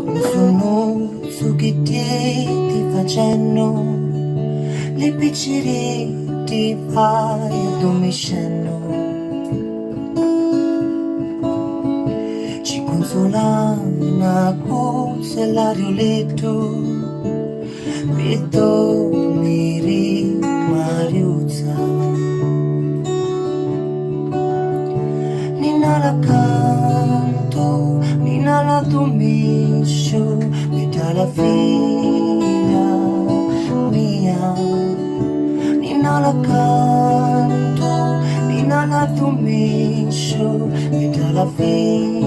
Sunod su giti ti facendo le piccere ti fai adormiscendo. Ci consola una cosa l'aria letto vedo miri mariuzza Nina la canto Nina la dormiscio vita la figlia mia Nina la canto Nina la dormiscio vita la figlia